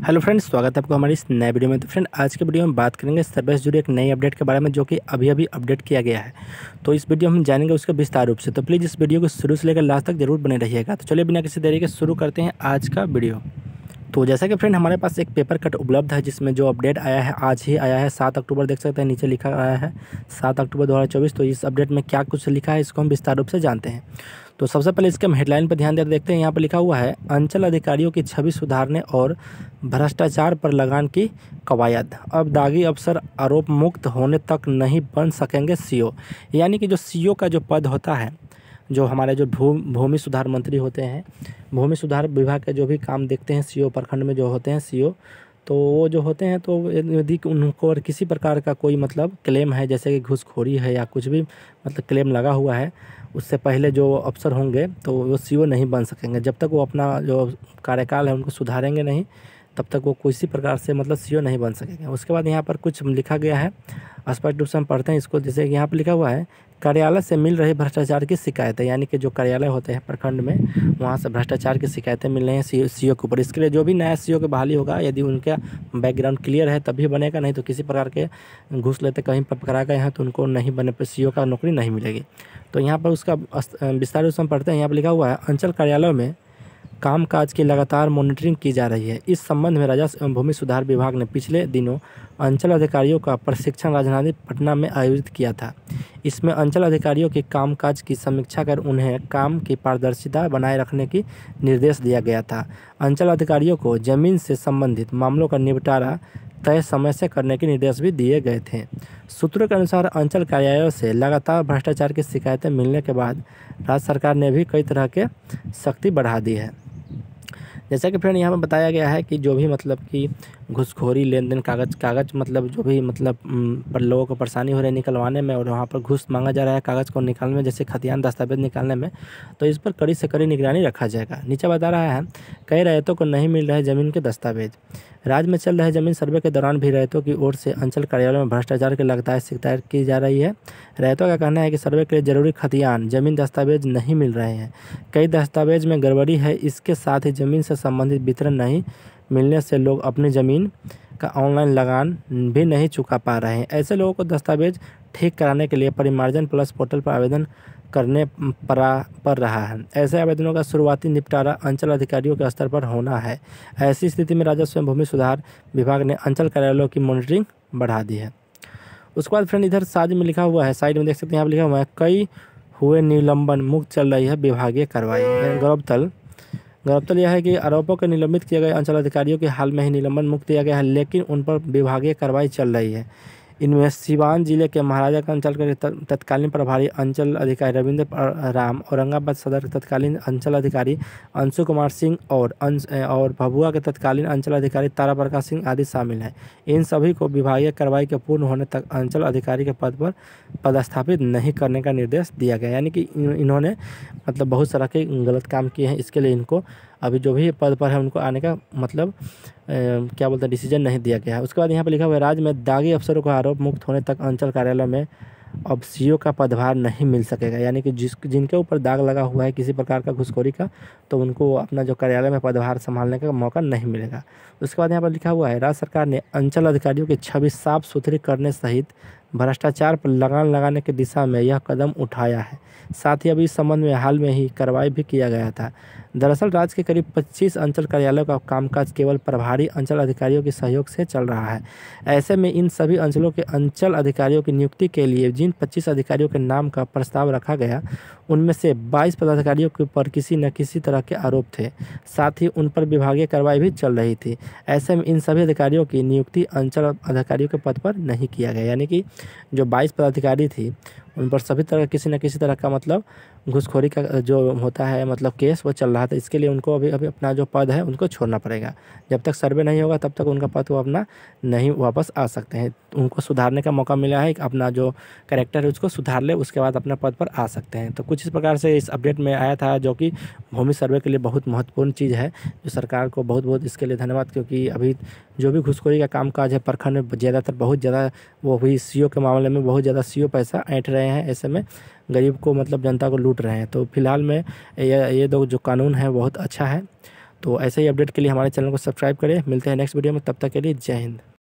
Hello friends, स्वागत है आपको हमारी इस नए वीडियो में। तो फ्रेंड, आज के वीडियो में बात करेंगे सर्वे से जुड़े एक नई अपडेट के बारे में जो कि अभी अपडेट किया गया है। तो इस वीडियो में हम जानेंगे उसके विस्तार रूप से। तो प्लीज़ इस वीडियो को शुरू से लेकर लास्ट तक जरूर बने रहिएगा। तो चलिए बिना किसी देरी के शुरू करते हैं आज का वीडियो। तो जैसा कि फ्रेंड हमारे पास एक पेपर कट उपलब्ध है जिसमें जो अपडेट आया है आज ही आया है 7 अक्टूबर, देख सकते हैं नीचे लिखा आया है 7 अक्टूबर 2024। तो इस अपडेट में क्या कुछ लिखा है इसको हम विस्तार रूप से जानते हैं। तो सबसे पहले इसके हम हेडलाइन पर ध्यान देकर देखते हैं। यहाँ पर लिखा हुआ है अंचल अधिकारियों की छवि सुधारने और भ्रष्टाचार पर लगान की कवायद। अब दागी अफसर आरोप मुक्त होने तक नहीं बन सकेंगे सीओ। यानी कि जो सीओ का जो पद होता है, जो हमारे जो भूमि सुधार मंत्री होते हैं, भूमि सुधार विभाग के जो भी काम देखते हैं सीओ, प्रखंड में जो होते हैं सीओ, तो वो जो होते हैं तो यदि उनको और किसी प्रकार का कोई मतलब क्लेम है, जैसे कि घूसखोरी है या कुछ भी मतलब क्लेम लगा हुआ है, उससे पहले जो अफसर होंगे तो वो सीओ नहीं बन सकेंगे। जब तक वो अपना जो कार्यकाल है उनको सुधारेंगे नहीं तब तक वो किसी प्रकार से मतलब सीओ नहीं बन सकेंगे। उसके बाद यहाँ पर कुछ लिखा गया है, स्पष्ट रूप से हम पढ़ते हैं इसको। जैसे यहाँ पर लिखा हुआ है कार्यालय से मिल रही भ्रष्टाचार की शिकायतें, यानी कि जो कार्यालय होते हैं प्रखंड में वहाँ से भ्रष्टाचार की शिकायतें मिल रही हैं सीओ के ऊपर। इसके लिए जो भी नया सीओ की बहाली होगा, यदि उनका बैकग्राउंड क्लियर है तभी बनेगा, नहीं तो किसी प्रकार के घूस लेते कहीं पर पकड़ा गए हैं तो उनको नहीं बने पर सीओ का नौकरी नहीं मिलेगी। तो यहाँ पर उसका विस्तार रूप से हम पढ़ते हैं। यहाँ पर लिखा हुआ है अंचल कार्यालयों में कामकाज की लगातार मॉनिटरिंग की जा रही है। इस संबंध में राजस्व एवं भूमि सुधार विभाग ने पिछले दिनों अंचल अधिकारियों का प्रशिक्षण राजधानी पटना में आयोजित किया था। इसमें अंचल अधिकारियों के कामकाज की समीक्षा कर उन्हें काम की पारदर्शिता बनाए रखने की निर्देश दिया गया था। अंचल अधिकारियों को जमीन से संबंधित मामलों का निपटारा तय समय से करने के निर्देश भी दिए गए थे। सूत्रों के अनुसार अंचल कार्यालयों से लगातार भ्रष्टाचार की शिकायतें मिलने के बाद राज्य सरकार ने भी कई तरह के सख्ती बढ़ा दी है। जैसा कि फ्रेंड यहाँ पर बताया गया है कि जो भी मतलब कि घूसखोरी लेन देन कागज़ मतलब जो भी मतलब पर लोगों को परेशानी हो रही है निकलवाने में, और वहाँ पर घूस मांगा जा रहा है कागज़ को निकालने में, जैसे खतियान दस्तावेज निकालने में, तो इस पर कड़ी से कड़ी निगरानी रखा जाएगा। नीचे बता रहा है कई रैयतों को नहीं मिल रहे जमीन के दस्तावेज। राज्य में चल रहे जमीन सर्वे के दौरान भी रैयतों की ओर से अंचल कार्यालयों में भ्रष्टाचार की लगातार शिकायत की जा रही है। रैयतों का कहना है कि सर्वे के लिए जरूरी खतियान जमीन दस्तावेज नहीं मिल रहे हैं। कई दस्तावेज में गड़बड़ी है। इसके साथ ही जमीन से संबंधित वितरण नहीं मिलने से लोग अपनी ज़मीन का ऑनलाइन लगान भी नहीं चुका पा रहे हैं। ऐसे लोगों को दस्तावेज ठीक कराने के लिए परिमार्जन प्लस पोर्टल पर आवेदन करने पड़ रहा है। ऐसे आवेदनों का शुरुआती निपटारा अंचल अधिकारियों के स्तर पर होना है। ऐसी स्थिति में राजस्व एवं भूमि सुधार विभाग ने अंचल कार्यालयों की मॉनिटरिंग बढ़ा दी है। उसके बाद फ्रेंड इधर साइड में लिखा हुआ है, साइड में देख सकते हैं यहाँ पर लिखा हुआ है कई हुए निलंबन, मुक्त चल रही है विभागीय कार्रवाई। गौरतलब यह है कि आरोपों के निलंबित किए गए अंचल अधिकारियों के हाल में ही निलंबन मुक्त किया गया है, लेकिन उन पर विभागीय कार्रवाई चल रही है। इनमें सिवान जिले के महाराजा अंचल के तत्कालीन प्रभारी अंचल अधिकारी रविंद्र राम, औरंगाबाद सदर के तत्कालीन अंचल अधिकारी अंशु कुमार सिंह और भभुआ के तत्कालीन अंचल अधिकारी तारा प्रकाश सिंह आदि शामिल हैं। इन सभी को विभागीय कार्रवाई के पूर्ण होने तक अंचल अधिकारी के पद पर पदस्थापित नहीं करने का निर्देश दिया गया। यानी कि इन्होंने मतलब बहुत सारा के गलत काम किए हैं, इसके लिए इनको अभी जो भी पद पर है उनको आने का मतलब क्या बोलते हैं डिसीजन नहीं दिया गया है। उसके बाद यहाँ पर लिखा हुआ है राज्य में दागी अफसरों का आरोप मुक्त होने तक अंचल कार्यालय में अब सीओ का पदभार नहीं मिल सकेगा। यानी कि जिनके ऊपर दाग लगा हुआ है किसी प्रकार का घूसखोरी का, तो उनको अपना जो कार्यालय में पदभार संभालने का मौका नहीं मिलेगा। उसके बाद यहाँ पर लिखा हुआ है राज्य सरकार ने अंचल अधिकारियों की छवि साफ सुथरी करने सहित भ्रष्टाचार पर लगाम लगाने की दिशा में यह कदम उठाया है। साथ ही अभी इस संबंध में हाल में ही कार्रवाई भी किया गया था। दरअसल राज्य के करीब 25 अंचल कार्यालयों का कामकाज केवल प्रभारी अंचल अधिकारियों के सहयोग से चल रहा है। ऐसे में इन सभी अंचलों के अंचल अधिकारियों की नियुक्ति के लिए जिन 25 अधिकारियों के नाम का प्रस्ताव रखा गया, उनमें से 22 पदाधिकारियों के ऊपर किसी न किसी तरह के आरोप थे। साथ ही उन पर विभागीय कार्रवाई भी चल रही थी। ऐसे में इन सभी अधिकारियों की नियुक्ति अंचल अधिकारियों के पद पर नहीं किया गया। यानी कि जो 22 पदाधिकारी थी उन पर सभी तरह किसी न किसी तरह का मतलब घूसखोरी का जो होता है मतलब केस वो चल रहा था। इसके लिए उनको अभी अपना जो पद है उनको छोड़ना पड़ेगा। जब तक सर्वे नहीं होगा तब तक उनका पद वो अपना नहीं वापस आ सकते हैं। उनको सुधारने का मौका मिला है, अपना जो कैरेक्टर है उसको सुधार ले, उसके बाद अपना पद पर आ सकते हैं। तो कुछ इस प्रकार से इस अपडेट में आया था, जो कि भूमि सर्वे के लिए बहुत महत्वपूर्ण चीज़ है। जो सरकार को बहुत बहुत इसके लिए धन्यवाद, क्योंकि अभी जो भी घूसखोरी का कामकाज है प्रखंड में ज़्यादातर बहुत ज़्यादा वो हुई सीओ के मामले में बहुत ज़्यादा सीओ पैसा ऐंठ रहे हैं। ऐसे में गरीब को मतलब जनता को लूट रहे हैं। तो फिलहाल में ये दो जो कानून है बहुत अच्छा है। तो ऐसे ही अपडेट के लिए हमारे चैनल को सब्सक्राइब करें। मिलते हैं नेक्स्ट वीडियो में, तब तक के लिए जय हिंद।